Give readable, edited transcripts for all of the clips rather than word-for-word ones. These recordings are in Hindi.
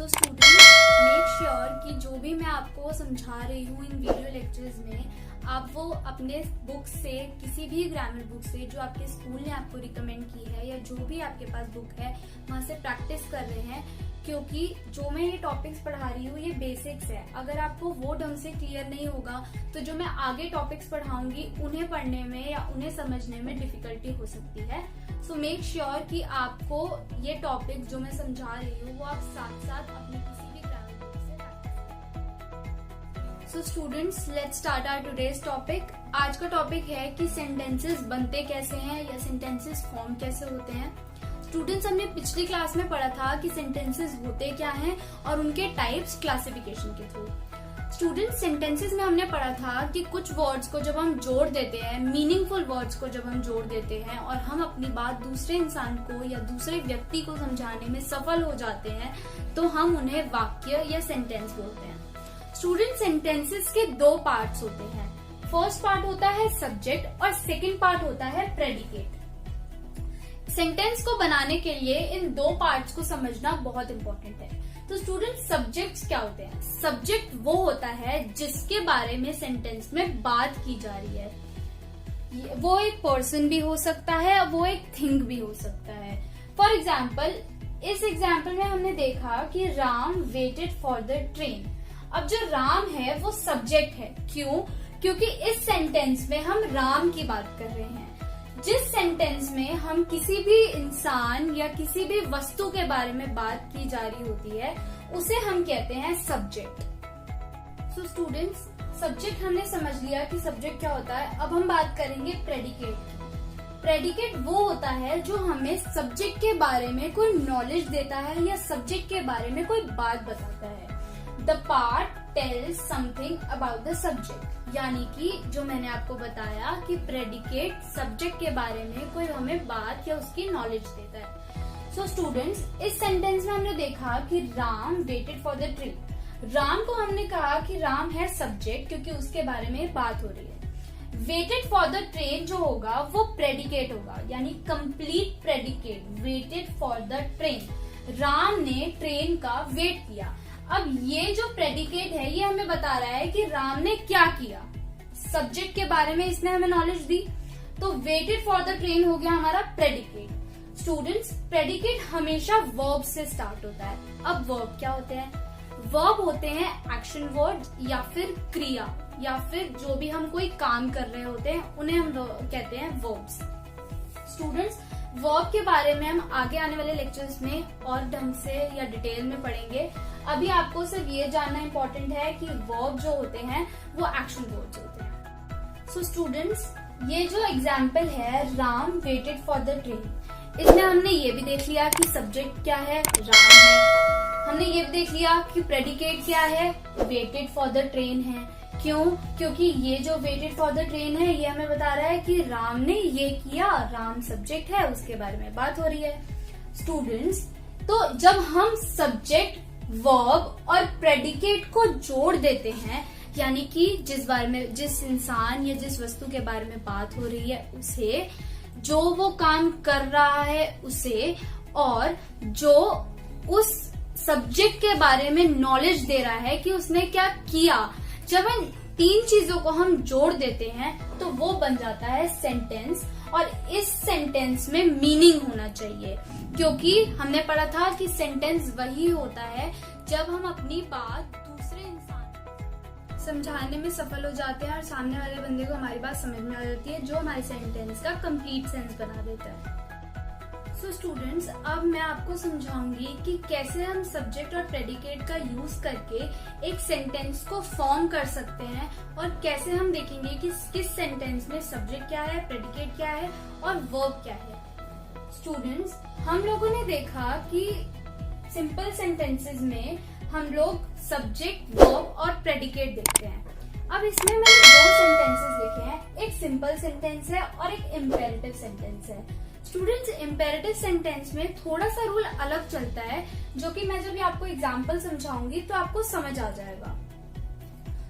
सो स्टूडेंट्स, मेक श्योर कि जो भी मैं आपको समझा रही हूँ इन वीडियो लेक्चर्स में, आप वो अपने बुक से, किसी भी ग्रामर बुक से जो आपके स्कूल ने आपको रिकमेंड की है या जो भी आपके पास बुक है वहां से प्रैक्टिस कर रहे हैं, क्योंकि जो मैं ये टॉपिक्स पढ़ा रही हूँ ये बेसिक्स है। अगर आपको वो ढंग से क्लियर नहीं होगा तो जो मैं आगे टॉपिक्स पढ़ाऊंगी उन्हें पढ़ने में या उन्हें समझने में डिफिकल्टी हो सकती है। सो मेक श्योर कि आपको ये टॉपिक जो मैं समझा रही हूँ वो आप साथ साथ अपनी किसी भी ग्रामर बुक से practice. So students, let's start our today's topic. आज का टॉपिक है कि सेंटेंसेस बनते कैसे हैं या सेंटेंसेस फॉर्म कैसे होते हैं। स्टूडेंट्स, हमने पिछली क्लास में पढ़ा था कि सेंटेंसेस होते क्या हैं और उनके टाइप्स क्लासिफिकेशन के थ्रू। स्टूडेंट्स, सेंटेंसेस में हमने पढ़ा था कि कुछ वर्ड्स को जब हम जोड़ देते हैं, मीनिंगफुल वर्ड्स को जब हम जोड़ देते हैं और हम अपनी बात दूसरे इंसान को या दूसरे व्यक्ति को समझाने में सफल हो जाते हैं तो हम उन्हें वाक्य या सेंटेंस बोलते हैं। स्टूडेंट, सेंटेंसेस के दो पार्ट्स होते हैं। फर्स्ट पार्ट होता है सब्जेक्ट और सेकेंड पार्ट होता है प्रेडिकेट। सेंटेंस को बनाने के लिए इन दो पार्ट्स को समझना बहुत इंपॉर्टेंट है। तो स्टूडेंट, सब्जेक्ट्स क्या होते हैं? सब्जेक्ट वो होता है जिसके बारे में सेंटेंस में बात की जा रही है। वो एक पर्सन भी हो सकता है, वो एक थिंग भी हो सकता है। फॉर एग्जाम्पल, इस एग्जाम्पल में हमने देखा कि Ram waited for the train. अब जो राम है वो सब्जेक्ट है। क्यों? क्योंकि इस सेंटेंस में हम राम की बात कर रहे हैं। जिस सेंटेंस में हम किसी भी इंसान या किसी भी वस्तु के बारे में बात की जा रही होती है उसे हम कहते हैं सब्जेक्ट। सो स्टूडेंट्स, सब्जेक्ट हमने समझ लिया कि सब्जेक्ट क्या होता है। अब हम बात करेंगे प्रेडिकेट। प्रेडिकेट वो होता है जो हमें सब्जेक्ट के बारे में कोई नॉलेज देता है या सब्जेक्ट के बारे में कोई बात बताता है। The part tells something about the subject, यानी कि जो मैंने आपको बताया कि प्रेडिकेट सब्जेक्ट के बारे में कोई हमें बात या उसकी नॉलेज देता है। सो स्टूडेंट्स, इस सेंटेंस में हमने देखा कि Ram waited for the train. Ram को हमने कहा कि राम है सब्जेक्ट क्योंकि उसके बारे में बात हो रही है। वेटेड फॉर द ट्रेन जो होगा वो प्रेडिकेट होगा, यानी complete predicate. Waited for the train, Ram ने ट्रेन का वेट किया। अब ये जो प्रेडिकेट है ये हमें बता रहा है कि राम ने क्या किया। सब्जेक्ट के बारे में इसने हमें नॉलेज दी, तो वेटेड फॉर द ट्रेन हो गया हमारा प्रेडिकेट। स्टूडेंट्स, प्रेडिकेट हमेशा वर्ब से स्टार्ट होता है। अब वर्ब क्या होते हैं? वर्ब होते हैं एक्शन वर्ड या फिर क्रिया, या फिर जो भी हम कोई काम कर रहे होते हैं उन्हें हम कहते हैं वर्ब्स। स्टूडेंट्स, वर्ब के बारे में हम आगे आने वाले लेक्चर्स में और ढंग से या डिटेल में पढ़ेंगे। अभी आपको सिर्फ ये जानना इम्पोर्टेंट है कि वर्ब जो होते हैं वो एक्शन वर्ड्स होते हैं। सो स्टूडेंट्स, ये जो एग्जाम्पल है Ram waited for the train, इसमें हमने ये भी देख लिया कि सब्जेक्ट क्या है, राम है। हमने ये भी देख लिया कि प्रेडिकेट क्या है, वेटेड फॉर द ट्रेन है। क्यों? क्योंकि ये जो वेटेड फॉर द ट्रेन है ये हमें बता रहा है कि राम ने ये किया, राम सब्जेक्ट है, उसके बारे में बात हो रही है। स्टूडेंट्स, तो जब हम सब्जेक्ट, वर्ब और प्रेडिकेट को जोड़ देते हैं, यानी कि जिस बारे में, जिस इंसान या जिस वस्तु के बारे में बात हो रही है उसे, जो वो काम कर रहा है उसे, और जो उस सब्जेक्ट के बारे में नॉलेज दे रहा है कि उसने क्या किया, जब इन तीन चीजों को हम जोड़ देते हैं तो वो बन जाता है सेंटेंस। और इस सेंटेंस में मीनिंग होना चाहिए, क्योंकि हमने पढ़ा था कि सेंटेंस वही होता है जब हम अपनी बात दूसरे इंसान समझाने में सफल हो जाते हैं और सामने वाले बंदे को हमारी बात समझ में आ जाती है, जो हमारे सेंटेंस का कंप्लीट सेंस बना देता है। सो स्टूडेंट्स, अब मैं आपको समझाऊंगी कि कैसे हम सब्जेक्ट और प्रेडिकेट का यूज करके एक सेंटेंस को फॉर्म कर सकते हैं और कैसे हम देखेंगे कि किस सेंटेंस में सब्जेक्ट क्या है, प्रेडिकेट क्या है और वर्ब क्या है। स्टूडेंट्स, हम लोगों ने देखा कि सिंपल सेंटेंसेस में हम लोग सब्जेक्ट, वर्ब और प्रेडिकेट देखते हैं। अब इसमें मैंने दो सेंटेंसेस लिखे हैं, एक सिंपल सेंटेंस है और एक इम्पेरेटिव सेंटेंस है। स्टूडेंट्स, इम्पेरेटिव सेंटेंस में थोड़ा सा रूल अलग चलता है, जो कि मैं जब आपको एग्जाम्पल समझाऊंगी तो आपको समझ आ जाएगा।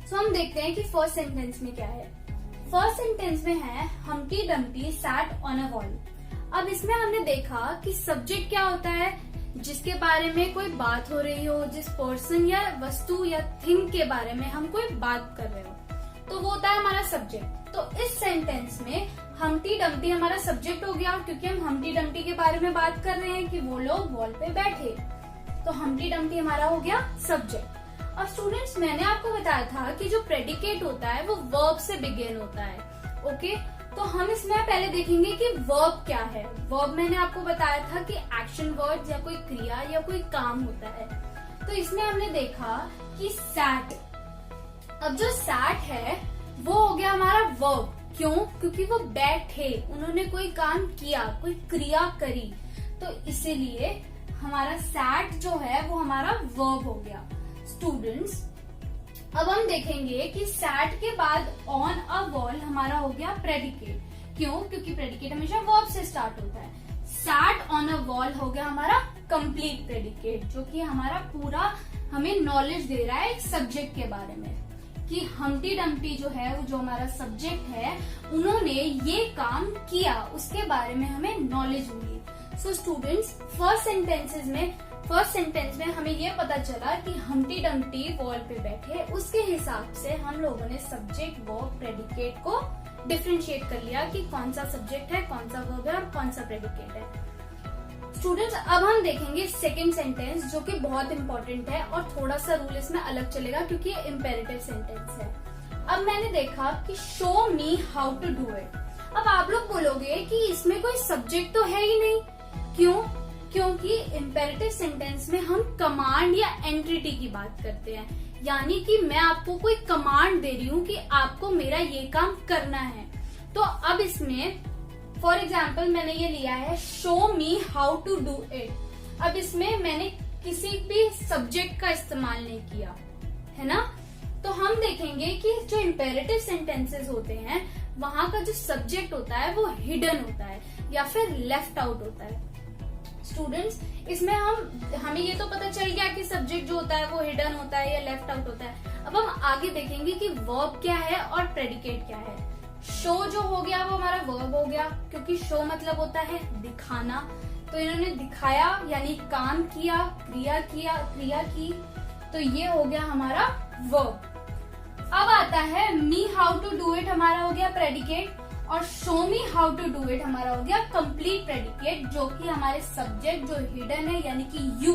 सो हम देखते हैं कि फर्स्ट सेंटेंस में क्या है। फर्स्ट सेंटेंस में है Humpty Dumpty sat on a wall. अब इसमें हमने देखा कि सब्जेक्ट क्या होता है, जिसके बारे में कोई बात हो रही हो, जिस पर्सन या वस्तु या थिंग के बारे में हम कोई बात कर रहे हो, तो वो होता है हमारा सब्जेक्ट। तो इस सेंटेंस में हम्टी डम्टी हमारा सब्जेक्ट हो गया, क्योंकि हम हम्टी डम्टी के बारे में बात कर रहे हैं कि वो लोग वॉल पे बैठे, तो हम्टी डम्टी हमारा हो गया सब्जेक्ट। और स्टूडेंट्स, मैंने आपको बताया था कि जो प्रेडिकेट होता है वो वर्ब से बिगिन होता है। ओके, तो हम इसमें पहले देखेंगे कि वर्ब क्या है। वर्ब मैंने आपको बताया था कि एक्शन वर्ड या कोई क्रिया या कोई काम होता है। तो इसमें हमने देखा कि सैट, अब जो सैट है वो हो गया हमारा वर्ब। क्यों? क्योंकि वो बैठे, उन्होंने कोई काम किया, कोई क्रिया करी, तो इसीलिए हमारा सैट जो है वो हमारा वर्ब हो गया। स्टूडेंट्स, अब हम देखेंगे कि सैट के बाद ऑन अ वॉल हमारा हो गया प्रेडिकेट। क्यों? क्योंकि प्रेडिकेट हमेशा वर्ब से स्टार्ट होता है। सैट ऑन अ वॉल हो गया हमारा कंप्लीट प्रेडिकेट, जो कि हमारा पूरा हमें नॉलेज दे रहा है एक सब्जेक्ट के बारे में, कि हम्टी डम्टी जो है वो जो हमारा सब्जेक्ट है, उन्होंने ये काम किया, उसके बारे में हमें नॉलेज मिली। सो स्टूडेंट्स, फर्स्ट सेंटेंस में हमें ये पता चला कि हम्टी डम्टी वॉल पे बैठे, उसके हिसाब से हम लोगों ने सब्जेक्ट वर्ब प्रेडिकेट को डिफरेंशिएट कर लिया कि कौन सा सब्जेक्ट है, कौन सा वर्ब है और कौन सा प्रेडिकेट है। स्टूडेंट्स, अब हम देखेंगे सेकंड सेंटेंस, जो कि बहुत इंपॉर्टेंट है और थोड़ा सा रूल इसमें अलग चलेगा क्योंकि ये इम्पेरेटिव सेंटेंस है। अब मैंने देखा कि show me how to do it. अब आप लोग बोलोगे कि इसमें कोई सब्जेक्ट तो है ही नहीं। क्यों? क्योंकि इम्पेरेटिव सेंटेंस में हम कमांड या एंटिटी की बात करते हैं, यानी कि मैं आपको कोई कमांड दे रही हूँ कि आपको मेरा ये काम करना है। तो अब इसमें फॉर एग्जाम्पल मैंने ये लिया है show me how to do it. अब इसमें मैंने किसी भी सब्जेक्ट का इस्तेमाल नहीं किया है ना। तो हम देखेंगे कि जो इम्पेरेटिव सेंटेंसेस होते हैं वहां का जो सब्जेक्ट होता है वो हिडन होता है या फिर लेफ्ट आउट होता है। स्टूडेंट्स, इसमें हमें ये तो पता चल गया कि सब्जेक्ट जो होता है वो हिडन होता है या लेफ्ट आउट होता है। अब हम आगे देखेंगे कि वर्ब क्या है और प्रेडिकेट क्या है। शो जो हो गया वो हमारा वर्ब हो गया, क्योंकि शो मतलब होता है दिखाना, तो इन्होंने दिखाया यानी काम किया, क्रिया की, तो ये हो गया हमारा वर्ब। अब आता है me how to do it, हमारा हो गया प्रेडिकेट, और show me how to do it हमारा हो गया कंप्लीट प्रेडिकेट, जो कि हमारे सब्जेक्ट जो हिडन है यानी कि यू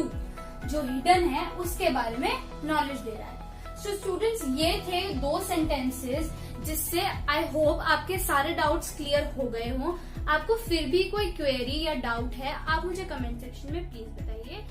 जो हिडन है उसके बारे में नॉलेज दे रहा है। सो स्टूडेंट्स, ये थे दो सेंटेंसेस जिससे आई होप आपके सारे डाउट्स क्लियर हो गए हों। आपको फिर भी कोई क्वेरी या डाउट है, आप मुझे कमेंट सेक्शन में प्लीज बताइए।